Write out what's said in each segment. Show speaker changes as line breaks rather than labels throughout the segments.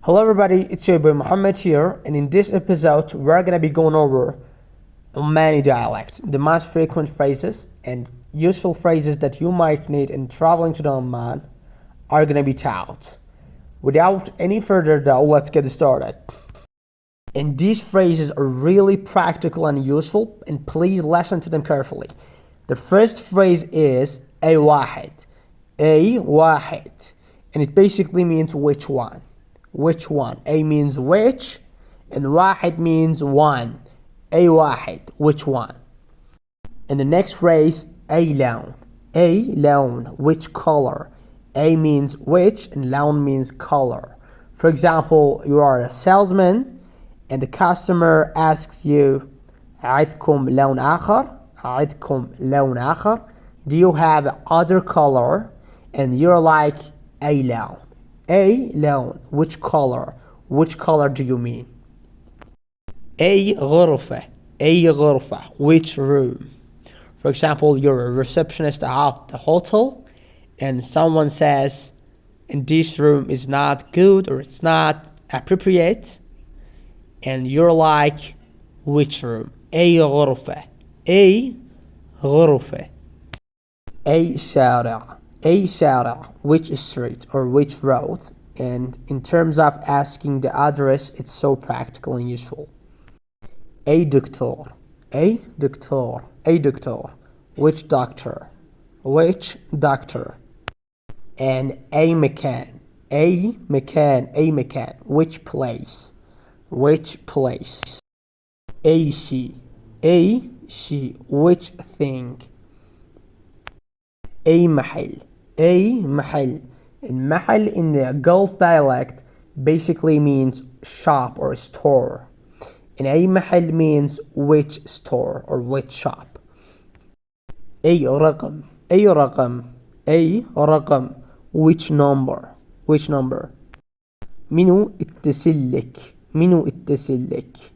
Hello everybody, it's your boy Muhammad here, and in this episode we're gonna be going over Omani dialect, the most frequent phrases and useful phrases that you might need in traveling to the Oman are gonna be taught. Without any further ado, let's get started. And these phrases are really practical and useful, and please listen to them carefully. The first phrase is a wahid, and it basically means which one. Which one? A means which, and wahid means one. A wahid, which one? And the next phrase, a lawn, which color? A means which, and lawn means color. For example, you are a salesman, and the customer asks you, عندكم لون آخر? عندكم لون آخر? Do you have other color? And you're like, a lawn. A lawn, which color? Which color do you mean? A غرفة, which room? For example, you're a receptionist at the hotel and someone says, and this room is not good or it's not appropriate, and you're like, which room? A غرفة, A شارع, which street or which road? And in terms of asking the address, it's so practical and useful. A doctor, which doctor? And a مكان, which place? A she, which thing? A محل, and محل in the Gulf dialect basically means shop or store, and a محل means which store or which shop. A رقم, which number? منو اتصل لك,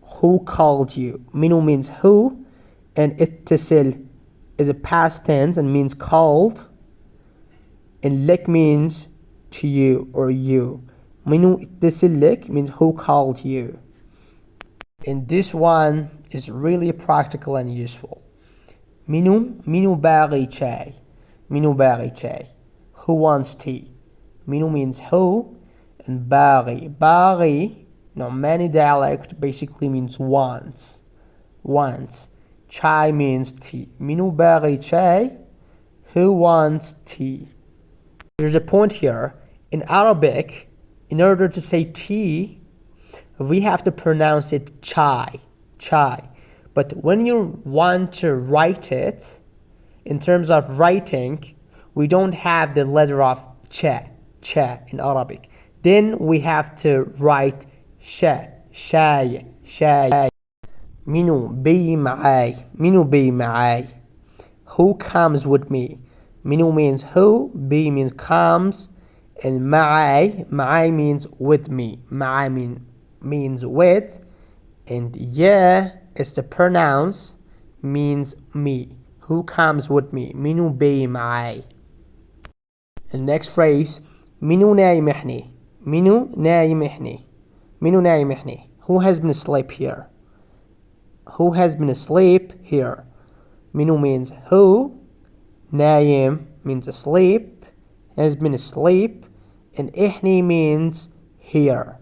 who called you? منو means who, and اتصل is a past tense and means called, and lek means to you or you. منو اتصل لك means who called you. And this one is really practical and useful. منو باغي شاي, who wants tea? منو means who, and باغي in Omani dialect basically means wants. Chai means tea. منو باغي شاي, who wants tea? There's a point here. In Arabic, in order to say tea, we have to pronounce it chai. But when you want to write it, in terms of writing, we don't have the letter of cha in Arabic. Then we have to write shay. منو بي معاي, who comes with me? منو means who, بي means comes, and معاي means with me. معاي means with, and yeah is the pronouns, means me. Who comes with me? منو بي معاي. And next phrase, منو نايم إحني, who has been asleep here? منو means who, نايم means asleep, has been asleep, and إحني means here.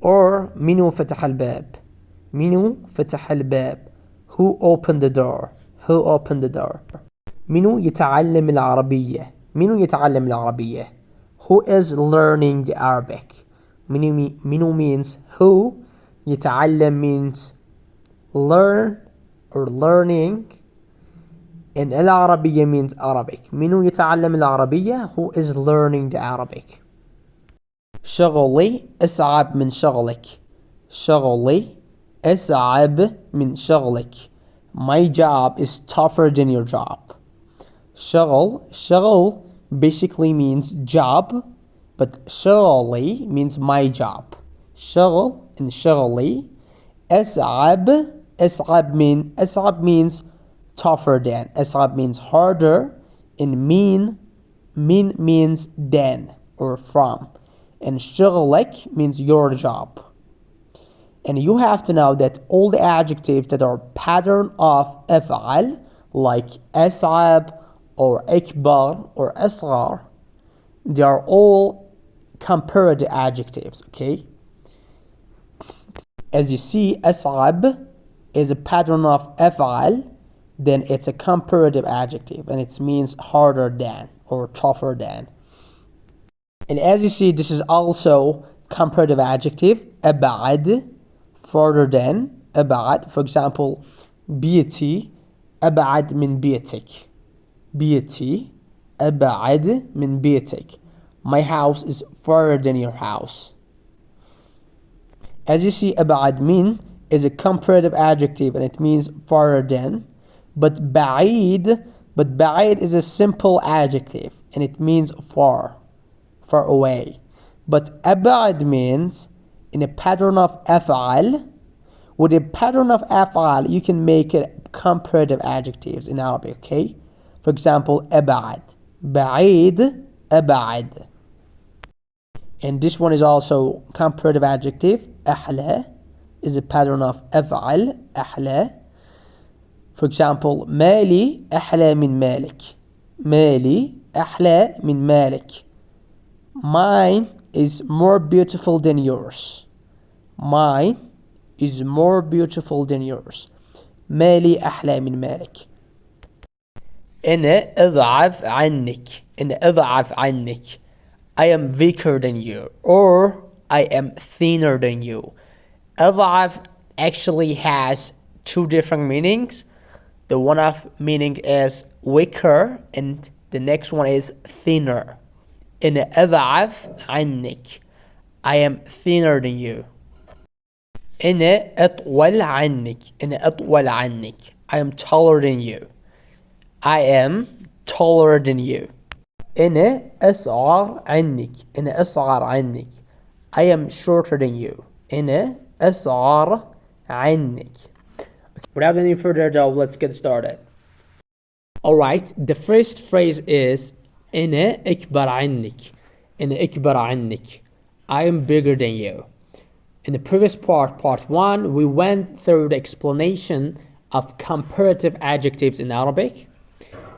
Or منو فتح الباب, who opened the door? منو يتعلم العربية, who is learning the Arabic? منو means who, يتعلم means learn or learning, and العربية means Arabic. منو يتعلم العربية, who is learning the Arabic. شغلي أصعب من شغلك. My job is tougher than your job. شغل basically means job, but شغلي means my job. شغل and شغلي. أصعب means tougher than. أصعب means harder, and mean means than or from. and شغلك means your job. And you have to know that all the adjectives that are pattern of أفعل like أصعب or أكبر or أصغر, they are all comparative adjectives, okay? As you see, أصعب is a pattern of أفعل, then it's a comparative adjective and it means harder than or tougher than. And as you see, this is also comparative adjective أبعد, further than. أبعد, for example, بيتي أبعد من بيتك. بيتي أبعد من بيتك. My house is further than your house. As you see, أبعد من is a comparative adjective and it means further than. But بعيد is a simple adjective and it means far away. But أبعد means in a pattern of أفعل. With a pattern of أفعل, you can make it comparative adjectives in Arabic, okay? For example, أبعد, بعيد, أبعد. And this one is also comparative adjective. أحلى is a pattern of أفعل, أحلى. For example, مالي أحلى من مالك. مالي أحلى من مالك. Mine is more beautiful than yours. Mine is more beautiful than yours. مالي أحلى من مالك. أنا أضعف عنك. أنا أضعف عنك. I am weaker than you, or I am thinner than you. أضعف actually has two different meanings. The one of meaning is weaker and the next one is thinner. أنا أضعف عنك. I am thinner than you. أنا أطول عنك. أنا أطول عنك. I am taller than you. I am taller than you. أنا أصغر عنك. أنا أصغر عنك. I am shorter than you. أنا أصغر عنك. Without any further ado, let's get started. Alright, the first phrase is أنا أكبر عنك. أنا أكبر عنك. I am bigger than you. In the previous part 1, we went through the explanation of comparative adjectives in Arabic.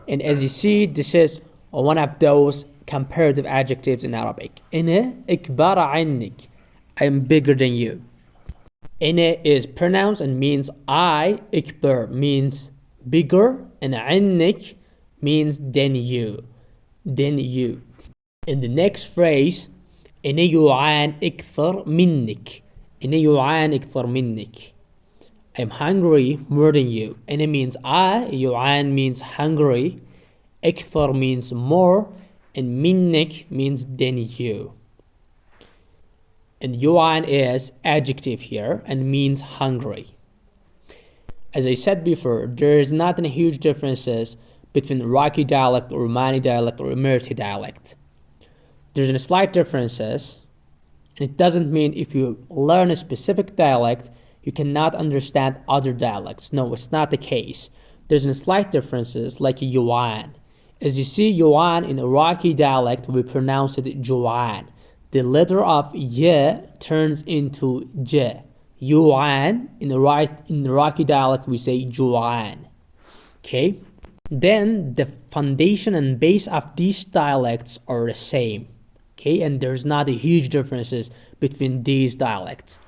And as you see, this is one of those comparative adjectives in Arabic. أنا أكبر عنك. I am bigger than you. أنا is pronounced and means I. أكبر means bigger. And عنك means than you. Than you. In the next phrase, أنا يعان أكثر منك. أنا يعان أكثر منك. I'm hungry more than you. أنا means I. يعان means hungry. أكثر means more. And منك means than you. And يعان is adjective here and means hungry. As I said before, there is not any huge differences between Iraqi dialect or Omani dialect or Emirati dialect. There's a slight differences, and it doesn't mean if you learn a specific dialect, you cannot understand other dialects. No, it's not the case. There's a slight differences like yuan. As you see, yuan in Iraqi dialect, we pronounce it juan. The letter of y turns into j. Yuan in Iraqi dialect, we say juan. Okay? Then the foundation and base of these dialects are the same. Okay, and there's not a huge differences between these dialects.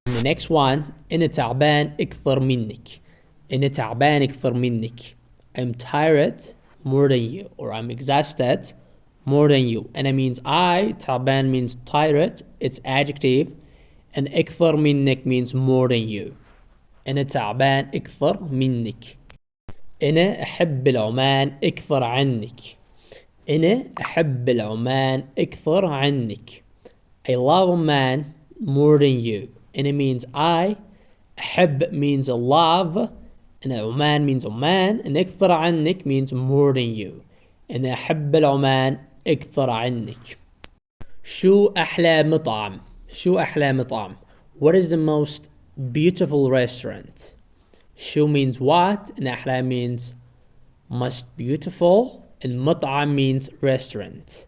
And the next one, أنا تعبان أكثر منك. أنا تعبان أكثر منك. I'm tired more than you, or I'm exhausted more than you. And it means I. تعبان means tired, it's adjective, and أكثر منك means more than you. أنا تعبان أكثر منك. أنا أحب العمان أكثر عنك. أنا أحب العمان أكثر عنك. I love Oman more than you. And it means I. أحب means love. And Oman means Oman. And أكثر عنك means more than you. أنا أحب العمان أكثر عنك. شو أحلى مطعم. شو أحلى مطعم. What is the most beautiful restaurant. شو means what. And أحلى means most beautiful. And مطعم means restaurant.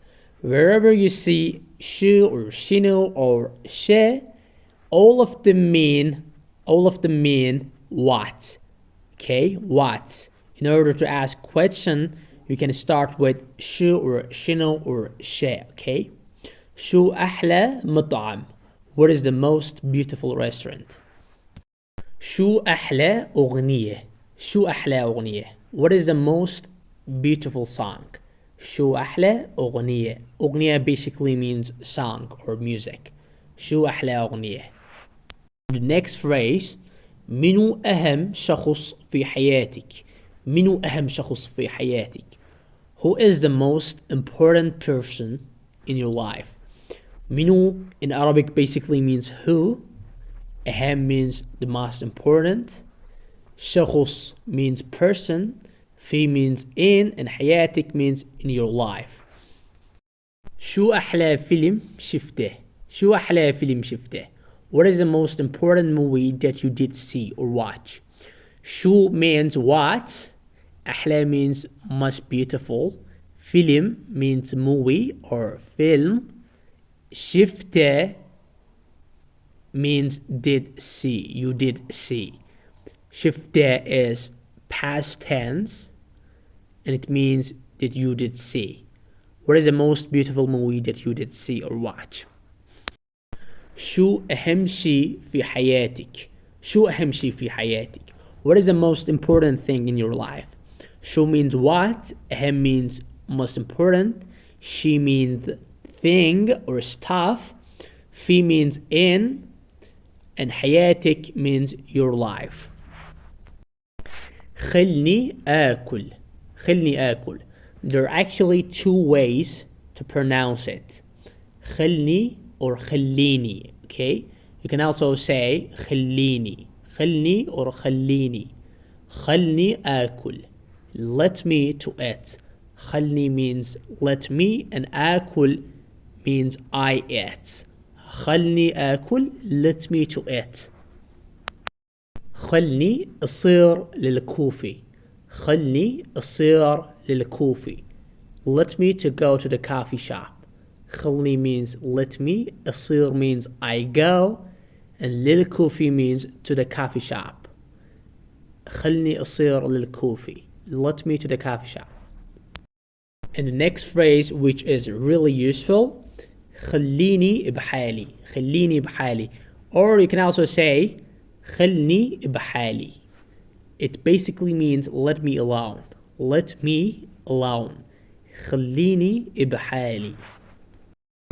Wherever you see shu or shinu or she, all of them mean what. Okay, what. In order to ask question, you can start with shu or shinu or she. Okay. شو أحلى مطعم? What is the most beautiful restaurant? شو أحلى أغنية? شو أحلى أغنية? What is the most beautiful song? شو أحلى أغنية? أغنية basically means song or music. شو أحلى أغنية? The next phrase منو أهم شخص في حياتك؟ منو أهم شخص في حياتك? Who is the most important person in your life? Minu in Arabic basically means who. Ahem means the most important. Shakhus means person. Fi means in. And hayatik means in your life. شو أحلى فيلم شفته? شو أحلى فيلم شفته? What is the most important movie that you did see or watch? شو means what. أحلى means most beautiful. Film means movie or film. شفته means did see. You did see. شفته is past tense and it means that you did see. What is the most beautiful movie that you did see or watch? شو أهم شيء في حياتك? شو أهم شيء في حياتك? What is the most important thing in your life? شو means what. أهم means most important. She means thing or stuff. Fi means in. And حياتك means your life. خلني آكل. خلني آكل. There are actually two ways to pronounce it. خلني or خليني. Okay? You can also say خليني. خلني or خليني. خلني آكل. Let me to eat. خلني means let me and آكل means I eat. خلني آكل let me to eat. خلني أصير للكوفي. خلني أصير للكوفي. Let me to go to the coffee shop. خلني means let me. أصير means I go. And للكوفي means to the coffee shop. خلني أصير للكوفي. Let me to the coffee shop. And the next phrase which is really useful. خليني بحالي. خليني بحالي. Or you can also say خلني بحالي. It basically means let me alone. Let me alone. خليني بحالي.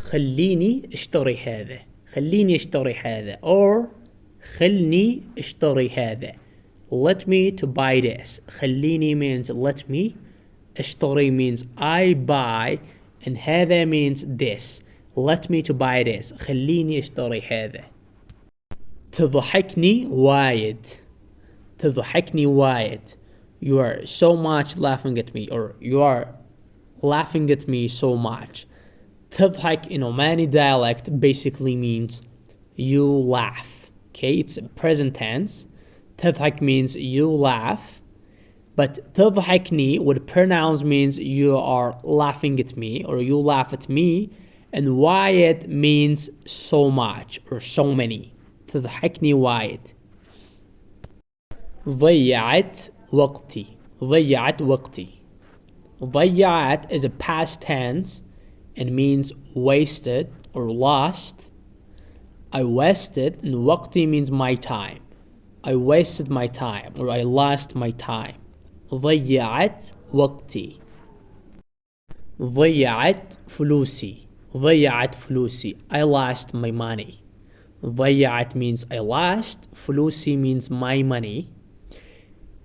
خليني اشتري هذا. خليني اشتري هذا. Or خلني اشتري هذا. Let me to buy this. خليني means let me. اشتري means I buy. And هذا means this. Let me to buy this. خليني اشتري هذا. تضحكني وايد. تضحكني وايد. You are so much laughing at me. Or you are laughing at me so much. تضحك in Omani dialect basically means you laugh. Okay, it's present tense. تضحك means you laugh. But تضحكني with pronouns means you are laughing at me or you laugh at me. And وايد means so much or so many. تضحكني وايد. ضيعت وقتي. ضيعت وقتي. ضيعت is a past tense and means wasted or lost. I wasted and وقتي means my time. I wasted my time or I lost my time. ضيعت وقتي. ضيعت فلوسي. ضيعت فلوسي. I lost my money. ضيعت means I lost. فلوسي means my money.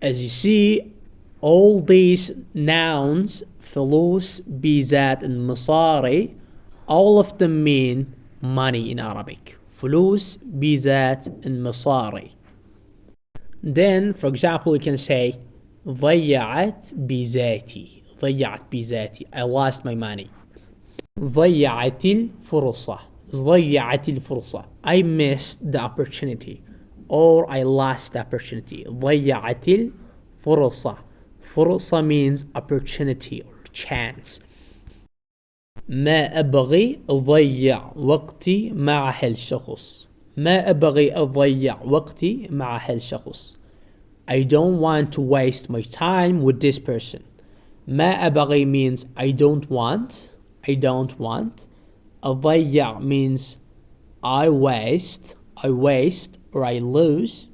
As you see, all these nouns, فلوس, بيزات, and مصاري, all of them mean money in Arabic. فلوس, بيزات, and مصاري. Then, for example, you can say ضيعت بيزاتي. ضيعت بيزاتي. I lost my money. ضيعت الفرصة. ضيعت الفرصة. I missed the opportunity or I lost the opportunity. ضيعت الفرصة. فرصة means opportunity or chance. ما أبغي أضيع وقتي مع هالشخص. ما أبغي أضيع وقتي مع هالشخص. I don't want to waste my time with this person. ما أبغي means I don't want. I don't want. أضيع means I waste or I lose.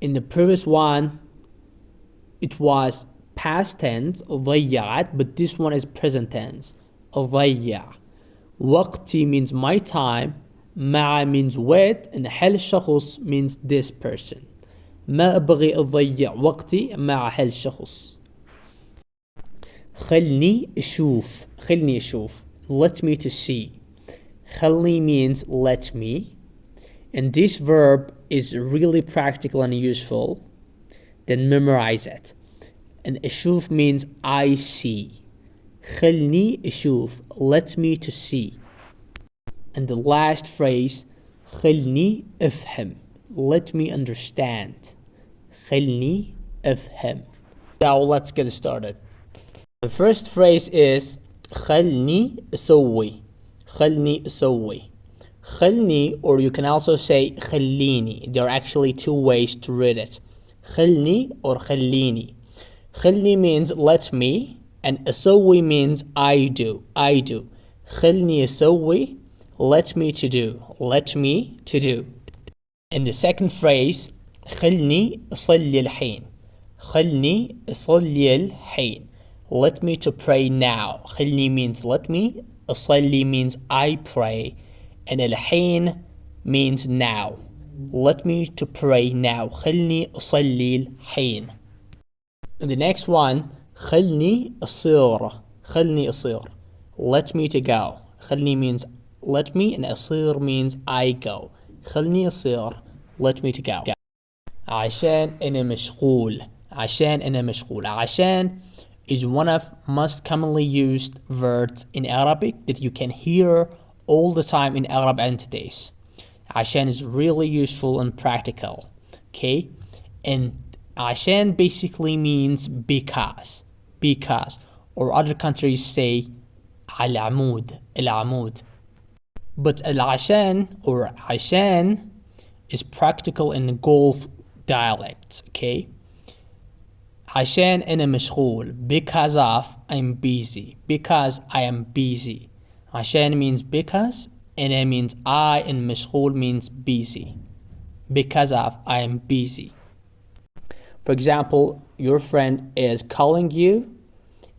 In the previous one, it was past tense ضيعت, but this one is present tense أضيع. وقتي means my time, مع means with, and هالشخص means this person. ما أبغي أضيع وقتي مع هالشخص. خلني أشوف. Let me to see. خلني means let me, and this verb is really practical and useful. Then memorize it. And أشوف means I see. خلني أشوف, let me to see. And the last phrase, خلني أفهم, let me understand. خلني أفهم. Now let's get started. The first phrase is خلني أسوي. خلني, or you can also say خليني. There are actually two ways to read it. خلني or خليني. خلني means let me, and أسوي means I do. خلني أسوي, let me to do. And the second phrase, خلني أصلي الحين. Let me to pray now. خلني means let me, أصلي means I pray, and الحين means now. Let me to pray now. خلني أصلي الحين. And the next one, خلني أصير. Let me to go. خلني means let me, and أصير means I go. خلني أصير, let me to go. عشان أنا مشغول. عشان is one of most commonly used words in Arabic that you can hear all the time in Arab entities. عشان is really useful and practical. Okay? And عشان basically means because, or other countries say العمود. But العشان or عشان is practical in Gulf dialects. Okay? عشان أنا مشغول, because of I'm busy, because I am busy. عشان means because, أنا means I, and مشغول means busy. Because of I am busy. For example, your friend is calling you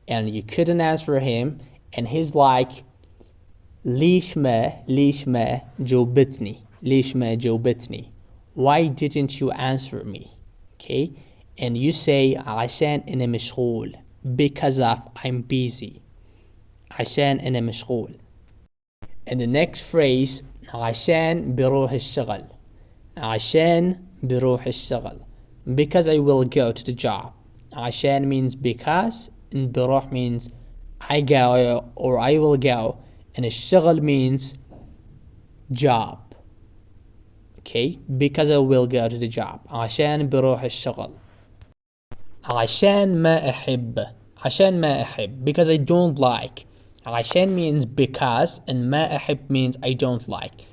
and you couldn't answer him, and he's like ليش ما جاوبتني. Why didn't you answer me? Okay? And you say عشان أنا مشغول, because of I'm busy. عشان أنا مشغول. And the next phrase, عشان بروح الشغل. Because I will go to the job. عشان means because, and بروح means I go or I will go, and الشغل means job. Okay? Because I will go to the job. عشان بروح الشغل. عشان ما أحب, because I don't like. عشان means because, and ما أحب means I don't like.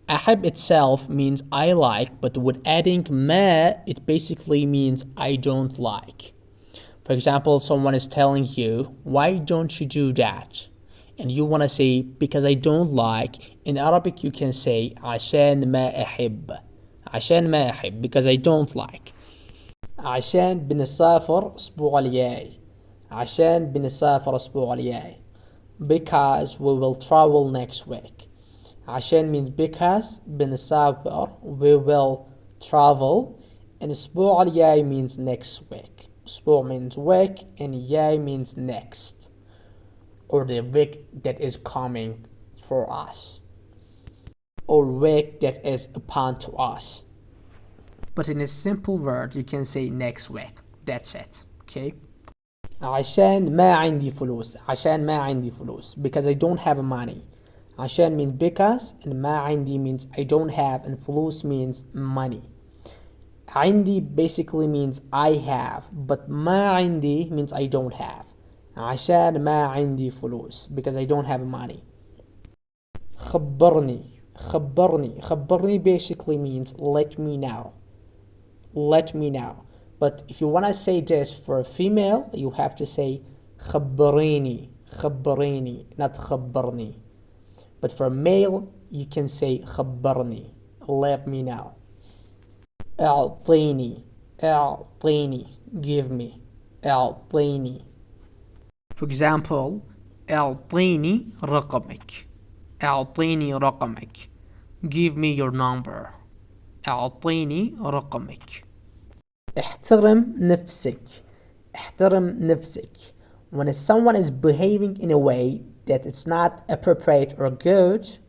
أحب itself means I like, but with adding ما, it basically means I don't like. For example, someone is telling you, why don't you do that? And you want to say, because I don't like. In Arabic you can say عشان ما أحب, because I don't like. عشان بنسافر الأسبوع الجاي. Because we will travel next week. عشان means because, بنسافر we will travel, and الأسبوع الجاي means next week. أسبوع means week, and جاي means next, or the week that is coming for us, or week that is upon to us. But in a simple word, you can say next week. That's it. Okay? عشان ما عندي فلوس. Because I don't have money. عشان means because, and ما عندي means I don't have, and فلوس means money. عندي basically means I have, but ما عندي means I don't have. عشان ما عندي فلوس, because I don't have money. خبرني basically means let me know. But if you want to say this for a female, you have to say خبريني, not خبرني. But for a male, you can say خبرني, let me know. أعطيني, give me. أعطيني. For example, أعطيني رقمك. Give me your number. أعطيني رقمك. احترم نفسك. When someone is behaving in a way that it's not appropriate or good,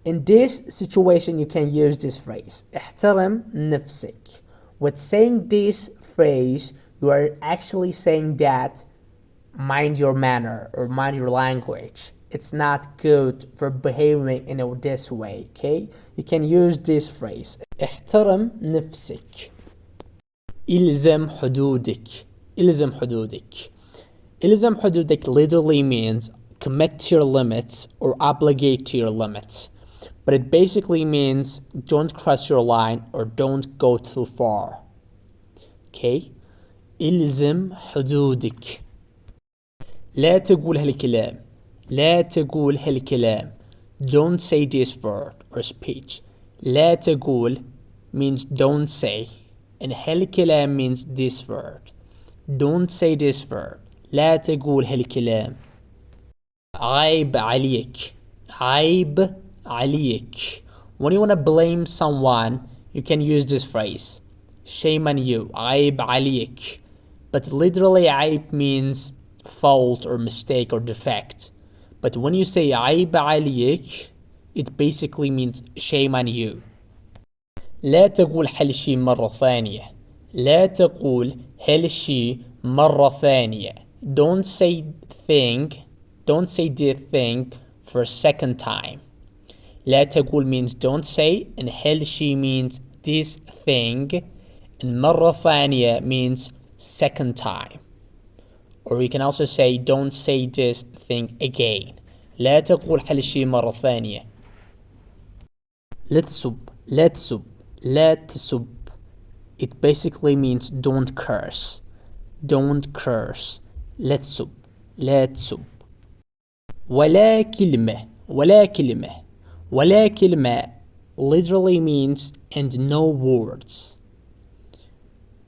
in this situation you can use this phrase. احترم نفسك. With saying this phrase, you are actually saying that mind your manner or mind your language. It's not good for behaving in this way, okay? You can use this phrase. احترم نفسك. إلزم حدودك. Literally means commit to your limits or obligate to your limits. But it basically means don't cross your line or don't go too far. Okay? إلزم حدودك. لا تقول هالكلام. Don't say this word or speech. لا تقول means don't say, and هالكلام means this word. Don't say this word. لا تقول هالكلام. عيب عليك. When you want to blame someone, you can use this phrase. Shame on you. عيب عليك. But literally عيب means fault or mistake or defect. But when you say عيب عليك, it basically means shame on you. لا تقول هالشي مرة ثانية. Don't say the thing for a second time. لا تقول means don't say, and هالشي means this thing, and مرة ثانية means second time. Or you can also say don't say this thing again. لا تقول هالشي مرة ثانية. لا تسب. It basically means don't curse. لا تسب. ولا كلمة literally means and no words.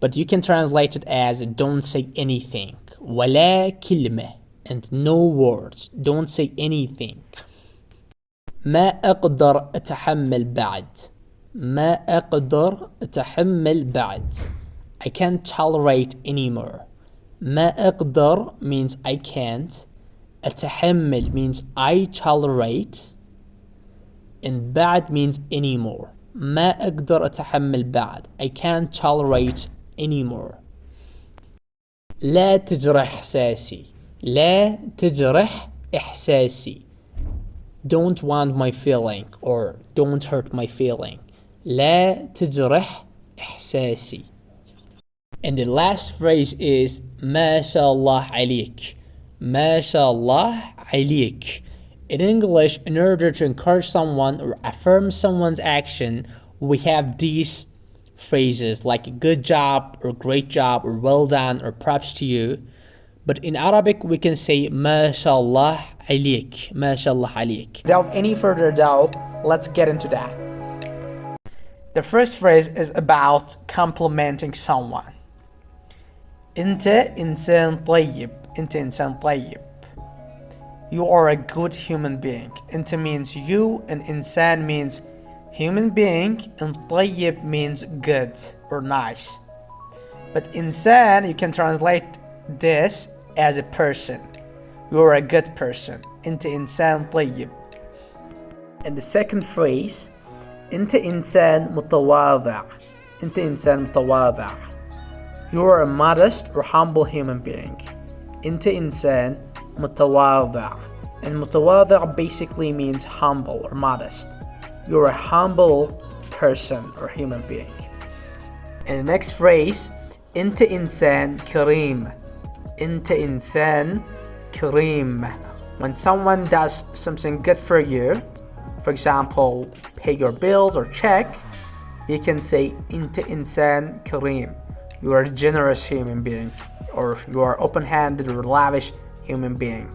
But you can translate it as don't say anything. ولا كلمة and no words. Don't say anything. ما أقدر أتحمل بعد. I can't tolerate anymore. ما أقدر means I can't. أتحمل means I tolerate. And بعد means anymore. ما أقدر أتحمل بعد. I can't tolerate anymore. لا تجرح إحساسي. Don't wound my feeling or don't hurt my feeling. لا تجرح إحساسي. And the last phrase is ما شاء الله عليك. In English, in order to encourage someone or affirm someone's action, we have these phrases like good job or great job or well done or props to you. But in Arabic, we can say ما شاء الله عليك. Without any further ado, let's get into that. The first phrase is about complimenting someone. أنت إنسان طيب. You are a good human being. أنت means you and إنسان means human being, and طيب means good or nice. But إنسان, you can translate this as a person. You are a good person. أنت إنسان طيب. And the second phrase, أنت إنسان متواضع. You are a modest or humble human being. أنت إنسان متواضع. And متواضع basically means humble or modest. You're a humble person or human being. And the next phrase, أنت إنسان كريم. أنت إنسان كريم. When someone does something good for you, for example, pay your bills or check, you can say أنت إنسان كريم. You are a generous human being, or you are open-handed or lavish human being.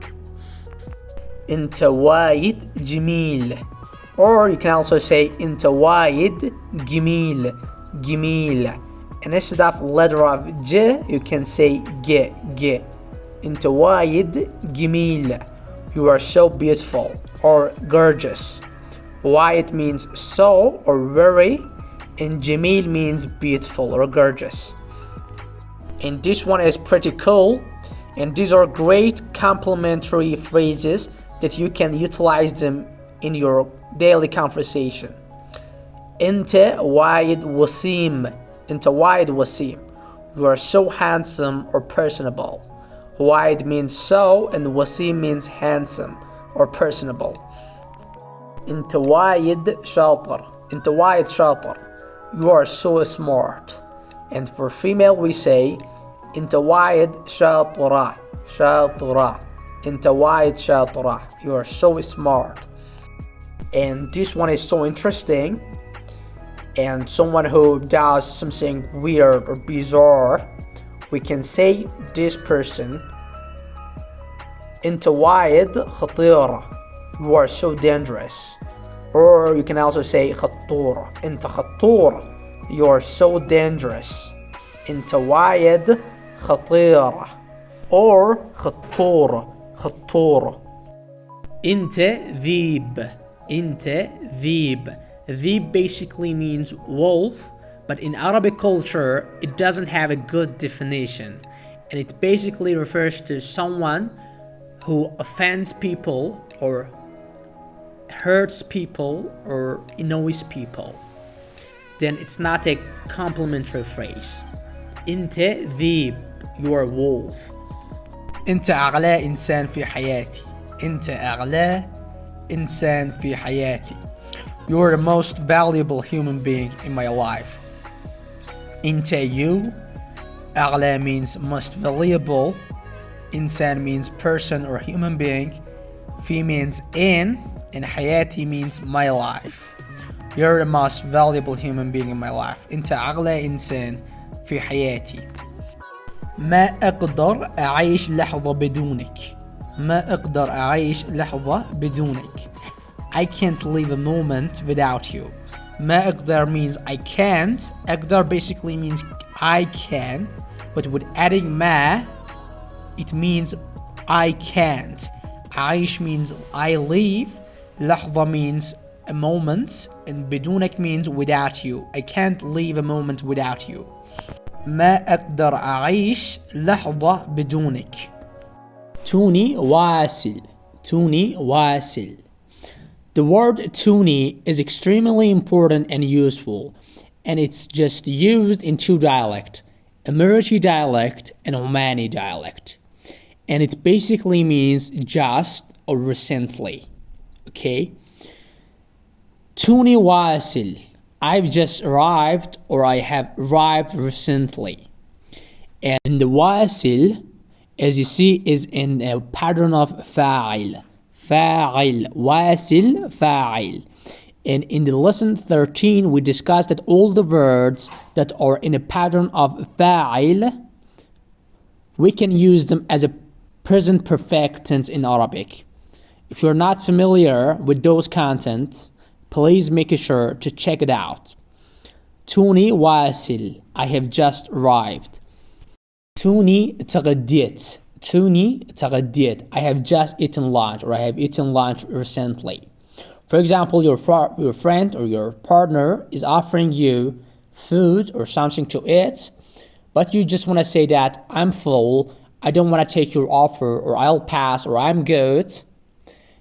أنت وايد جميل. Or you can also say أنت وايد جميل. جميل. And instead of letter of J, you can say G. G. أنت وايد جميل. You are so beautiful or gorgeous. Wide means so or very, and Jamil means beautiful or gorgeous. And this one is pretty cool, and these are great complimentary phrases that you can utilize them in your daily conversation. أنت وايد وسيم. أنت وايد وسيم. You are so handsome or personable. Wide means so, and wasim means handsome or personable. أنت وايد شاطر. أنت وايد شاطر. You are so smart. And for female we say أنت وايد شاطرة. شاطرة. أنت وايد شاطرة. You are so smart. And this one is so interesting. And someone who does something weird or bizarre, we can say this person أنت وايد خطيرة. You are so dangerous. Or you can also say خطورة. أنت خطورة. You are so dangerous. أنت وايد خطيرة. Or خطورة. خطورة. أنت ذيب. أنت ذيب. ذيب basically means wolf, but in Arabic culture it doesn't have a good definition, and it basically refers to someone who offends people or hurts people or annoys people. Then it's not a complimentary phrase. أنت ذيب. You are wolf. أنت أغلى إنسان في حياتي. أنت أغلى إنسان في حياتي. You are the most valuable human being in my life. أنت you. أغلى means most valuable. إنسان means person or human being. في means in, and حياتي means my life. You're the most valuable human being in my life. أنت أغلى إنسان في حياتي. ما أقدر أعيش لحظة بدونك. ما أقدر أعيش لحظة بدونك. I can't live a moment without you. ما أقدر means I can't. أقدر basically means I can, but with adding ما, it means I can't. أعيش means I live. لحظة means a moment, and بدونك means without you. I can't live a moment without you. ما أقدر أعيش لحظة بدونك. توني واصل. توني واصل. The word tuni is extremely important and useful, and it's just used in two dialects, Emirati dialect and Omani dialect. And it basically means just or recently. Okay? Tuni wasil. I've just arrived, or I have arrived recently. And the wasil, as you see, is in a pattern of fa'il. Fa'il. Wasil, fa'il. And in the lesson 13, we discussed that all the words that are in a pattern of fa'il, we can use them as a present perfect tense in Arabic. If you're not familiar with those content, please make sure to check it out. Tuni wasil. I have just arrived. Tuni تغديت. Tuni تغديت. I have just eaten lunch, or I have eaten lunch recently. For example, your friend or your partner is offering you food or something to eat, but you just want to say that I'm full, I don't want to take your offer, or I'll pass, or I'm good.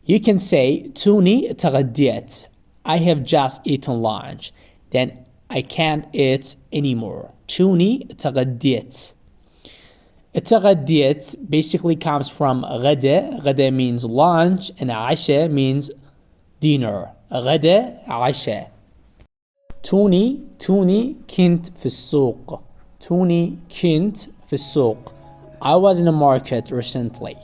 You can say توني تغديت. I have just eaten lunch. Then I can't eat anymore. توني تغديت. تغديت basically comes from غدا. غدا means lunch, and عشاء means dinner. غدا عشاء. توني كنت في السوق. توني كنت في السوق. I was in the market recently.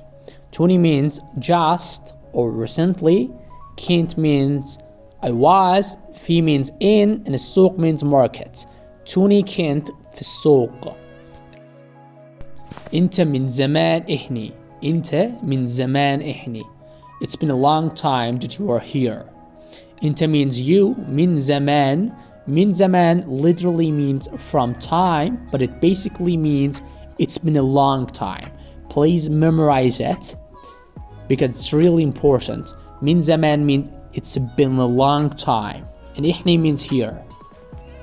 Tuni means just or recently. Kint means I was. في means in. And السوق means market. توني كنت في السوق. انت من زمان إهني. انت من زمان إهني. It's been a long time that you are here. انت means you. من زمان. من زمان literally means from time, but it basically means it's been a long time. Please memorize it because it's really important. من زمان means it's been a long time. And إحني means here.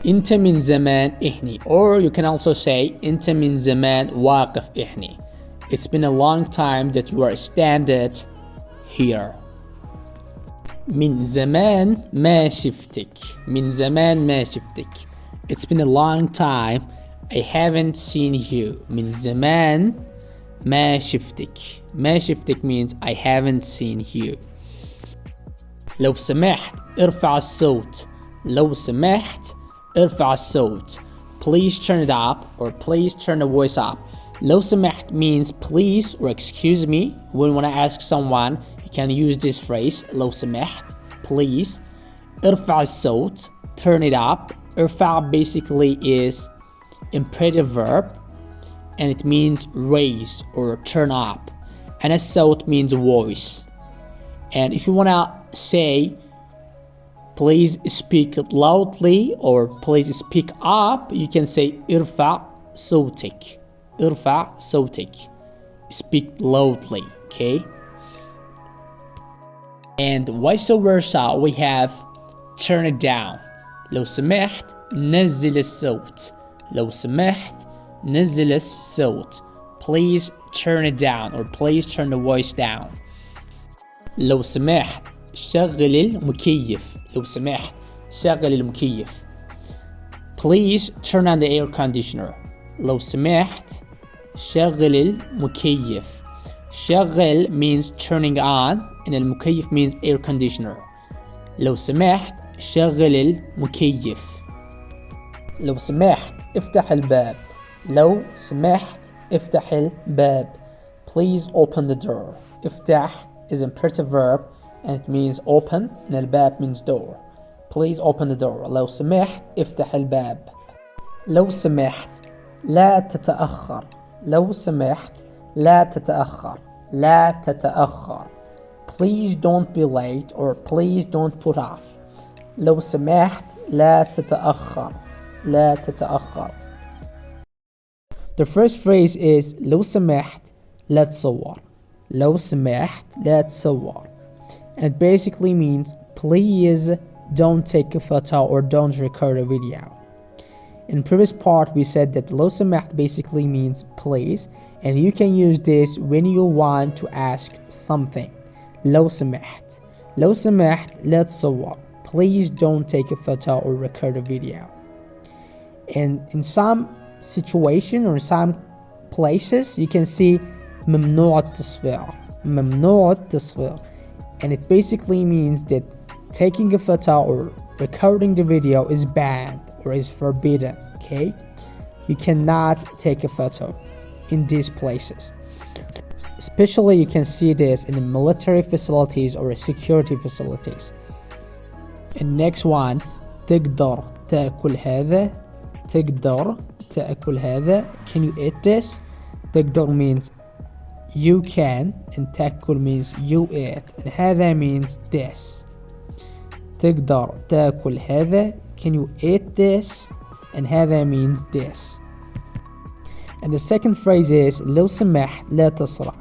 أنت من زمان إحني. Or you can also say أنت من زمان واقف إحني. It's been a long time that you are standing here. من زمان ما شفتك. من زمان ما شفتك. It's been a long time I haven't seen you. من زمان ما شفتك. ما شفتك means I haven't seen you. لو سمحت ارفع الصوت. لو سمحت ارفع الصوت. Please turn it up or please turn the voice up. لو سمحت means please or excuse me. When you want to ask someone, you can use this phrase. لو سمحت, please. ارفع الصوت, turn it up. ارفع basically is imperative verb and it means raise or turn up. And الصوت means voice. And if you want to say please speak loudly or please speak up, you can say ارفع صوتك. ارفع صوتك. Speak loudly, okay? And vice versa, we have turn it down. لو سمحت نزل الصوت. لو سمحت نزل الصوت. Please turn it down or please turn the voice down. لو سمحت شغل المكيف. لو سمحت شغل المكيف. Please turn on the air conditioner. لو سمحت شغل المكيف. شغل means turning on and المكيف means air conditioner. لو سمحت شغل المكيف. لو سمحت افتح الباب. لو سمحت افتح الباب. Please open the door. افتح is imperative verb and it means open and الباب means door. Please open the door. لو سمحت افتح الباب. لو سمحت لا تتأخر. لو سمحت لا تتأخر. لا تتأخر. Please don't be late or please don't put off. لو سمحت لا تتأخر. لا تتأخر. The first phrase is لو سمحت لا تصور. لو سمحت لا تصور. It basically means please don't take a photo or don't record a video. In previous part we said that لو سمحت basically means please, and you can use this when you want to ask something. لو سمحت. لو سمحت لا تصور. Please don't take a photo or record a video. And in some situation or some places you can see ممنوع التصوير. ممنوع التصوير. And it basically means that taking a photo or recording the video is banned or is forbidden, okay? You cannot take a photo in these places. Especially you can see this in the military facilities or security facilities. And next one, تقدر تأكل هذا. تقدر تأكل هذا. Can you eat this? تقدر means you can and تأكل means you eat and هذا means this. تقدر تأكل هذا. Can you eat this? And هذا means this. And the second phrase is لو سمحت لا تسرع.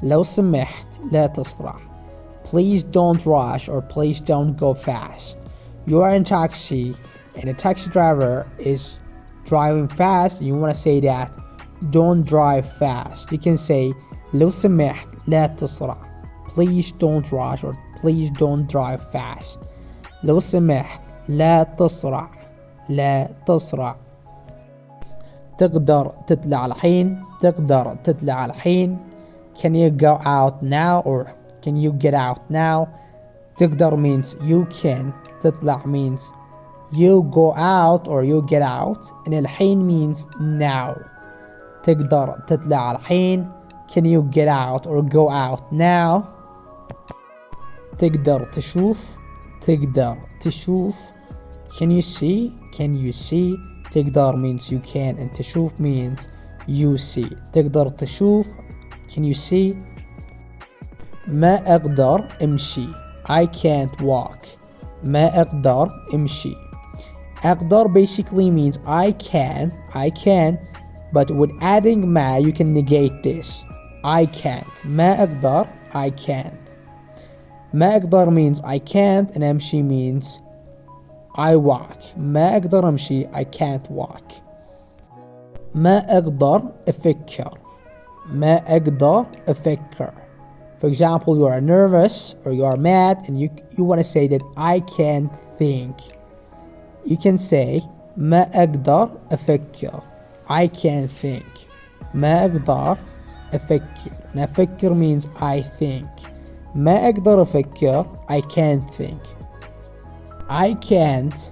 لو سمحت لا تسرع. Please don't rush or please don't go fast. You are in taxi and the taxi driver is driving fast. You want to say that don't drive fast. You can say لو سمحت لا تسرع. Please don't rush or please don't drive fast. لو سمحت لا تسرع. لا تسرع. تقدر تطلع الحين. تقدر تطلع الحين. Can you go out now or can you get out now? تقدر means you can. تطلع means you go out or you get out. And الحين means now. تقدر تطلع الحين. Can you get out or go out now. تقدر تشوف. تقدر تشوف. Can you see. Can you see. تقدر means you can and تشوف means you see. تقدر تشوف. Can you see. ما أقدر أمشي. I can't walk. ما أقدر أمشي. أقدر basically means I can, but with adding ما you can negate this. I can't. ما أقدر I can't. ما أقدر means I can't and أمشي means I walk. ما أقدر أمشي I can't walk. ما أقدر أفكر. ما أقدر أفكر. For example, you are nervous or you are mad and you want to say that I can't think. You can say ما أقدر أفكر. I can't think. ما أقدر أفكر. And أفكر means I think. ما أقدر أفكر I can't think. I can't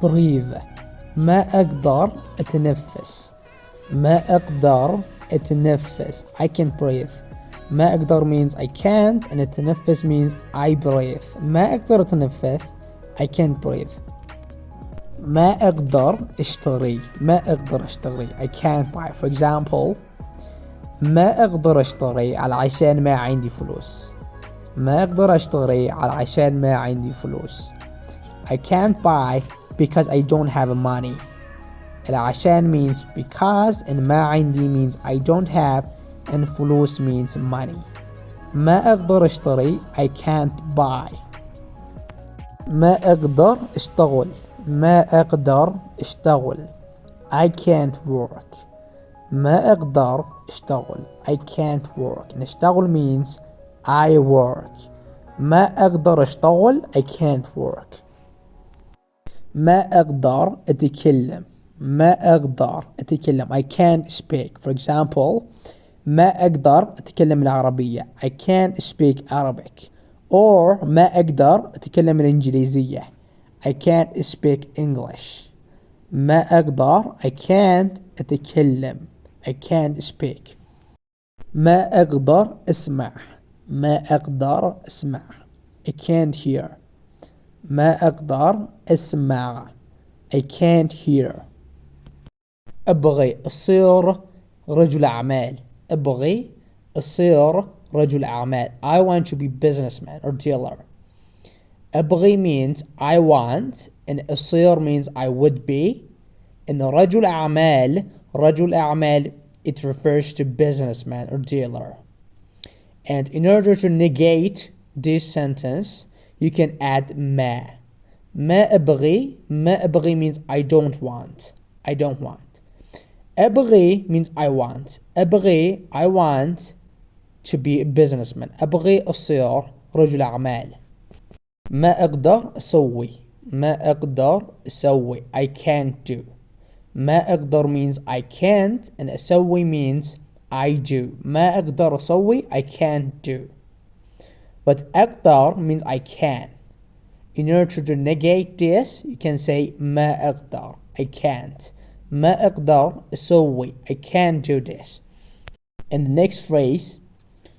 breathe. ما أقدر أتنفس. ما أقدر أتنفس. I can't breathe. ما أقدر means I can't and أتنفس means I breathe. ما أقدر أتنفس I can't breathe. ما أقدر أشتري. ما أقدر أشتري I can't buy. For example, ما أقدر أشتري علشان ما عندي فلوس. ما أقدر أشتري علشان ما عندي فلوس. I can't buy because I don't have money. العشان means because and ما عندي means I don't have and فلوس means money. ما أقدر أشتري I can't buy. ما أقدر أشتغل. ما أقدر أشتغل I can't work. ما أقدر أشتغل I can't work. and أشتغل means I work. ما أقدر أشتغل I can't work. ما أقدر أتكلم. ما أقدر أتكلم I can't speak. For example, ما أقدر أتكلم العربية I can't speak Arabic. or ما أقدر أتكلم الإنجليزية I can't speak English. ما أقدر I can't أتكلم I can't speak. ما أقدر أسمع. ما أقدر أسمع I can't hear. ما أقدر أسمع I can't hear. أبغي أصير رجل أعمال. أبغي أصير رجل أعمال I want to be businessman or dealer. أبغي means I want and أصير means I would be. and رجل أعمال رجل أعمال it refers to businessman or dealer. And in order to negate this sentence you can add ما. ما أبغي. ما أبغي means I don't want. I don't want. أبغي means I want. أبغي I want to be a businessman. أبغي أصير رجل أعمال. ما أقدر أسوي. ما أقدر أسوي I can't do. ما أقدر means I can't and أسوي means I do. ما أقدر أسوي I can't do. But أقدر means I can. In order to negate this you can say ما أقدر I can't. ما أقدر أسوي I can't do this. And the next phrase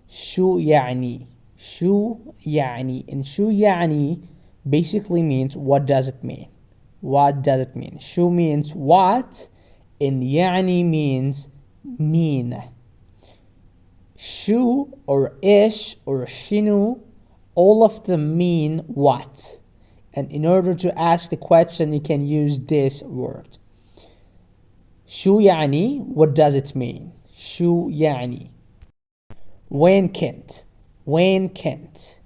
شو يعني. شو يعني. and شو يعني basically means what does it mean. What does it mean. شو means what and يعني means mean. شو or إيش or شنو all of them mean what. And in order to ask the question you can use this word. شو يعني what does it mean. شو يعني. When كنت. When كنت.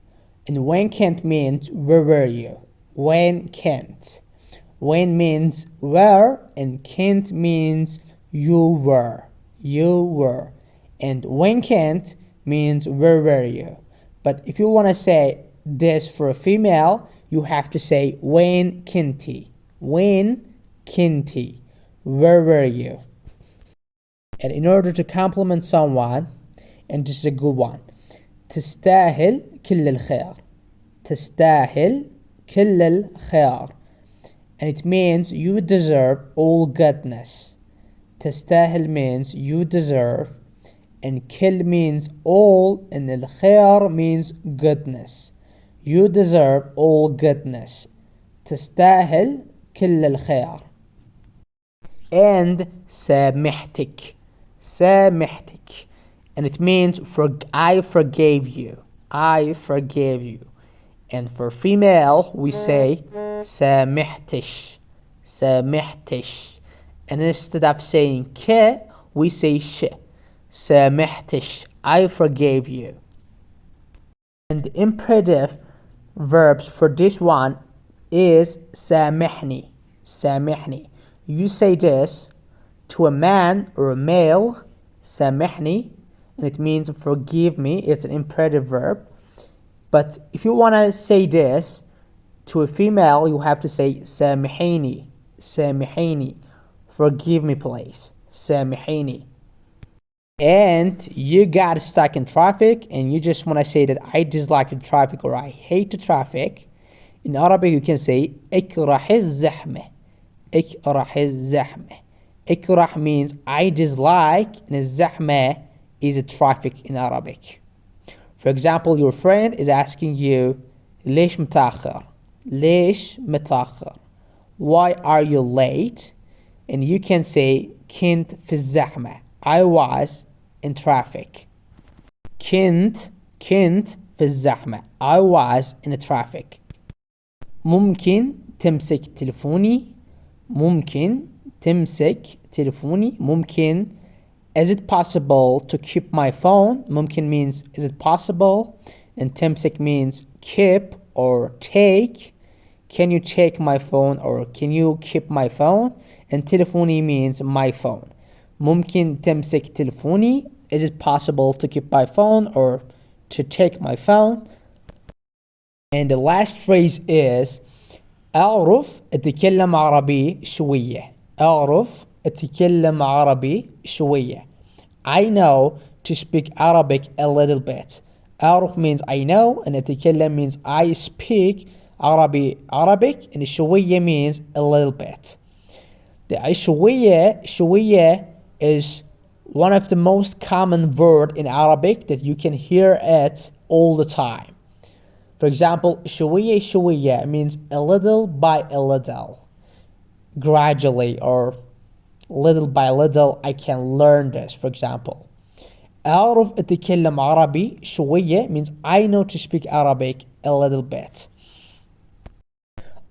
and when كنت means where were you. When كنت. When means where and كنت means you were. You were. And when كنت means where were you. But if you want to say this for a female you have to say when كنتي. When كنتي. Where were you. And in order to compliment someone, and this is a good one, تستاهل كل الخير. تستاهل كل الخير. And it means you deserve all goodness. تستاهل means you deserve, and كل means all, and الخير means goodness. You deserve all goodness. تستاهل كل الخير. And سامحتك. سامحتك. And it means I forgave you. I forgave you. And for female, we say سامحتش. سامحتش. And instead of saying ك, we say ش. سامحتش. I forgave you. And the imperative verbs for this one is سامحني. سامحني. You say this to a man or a male, سامحني, and it means forgive me. It's an imperative verb. But if you want to say this to a female, you have to say سامحيني. سامحيني. Forgive me, please. سامحيني. And you got stuck in traffic and you just want to say that I dislike the traffic or I hate the traffic. In Arabic you can say اكره الزحمة. اكره الزحمة. اكره means I dislike, and الزحمة is a traffic in Arabic. For example, your friend is asking you ليش متأخر? ليش متأخر? Why are you late? And you can say كنت في الزحمة. I was in traffic. كنت في الزحمة. I was in the traffic. ممكن تمسك تلفوني. ممكن تمسك تلفوني. ممكن is it possible to keep my phone? ممكن means is it possible, and تمسك means keep or take. Can you take my phone or can you keep my phone? And تلفوني means my phone. ممكن تمسك تلفوني. Is it possible to keep my phone or to take my phone? And the last phrase is أعرف أتكلم عربي شوية. أعرف أتكلم عربي شوية. I know to speak Arabic a little bit. أعرف means I know, and أتكلم means I speak Arabic, and شوية means a little bit. The شوية is one of the most common word in Arabic that you can hear it all the time. For example, شوية means a little by a little, gradually, or little by little I can learn this. For example, أعرف أتكلم عربي شوية means I know to speak Arabic a little bit.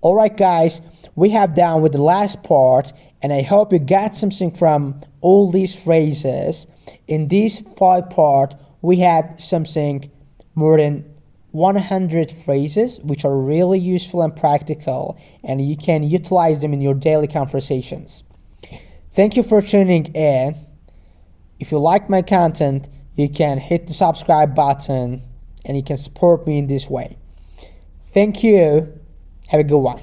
Alright guys, we have done with the last part, and I hope you got something from all these phrases. In these 5 parts, we had something more than 100 phrases which are really useful and practical, and you can utilize them in your daily conversations. Thank you for tuning in. If you like my content, you can hit the subscribe button and you can support me in this way. Thank you. Have a good one.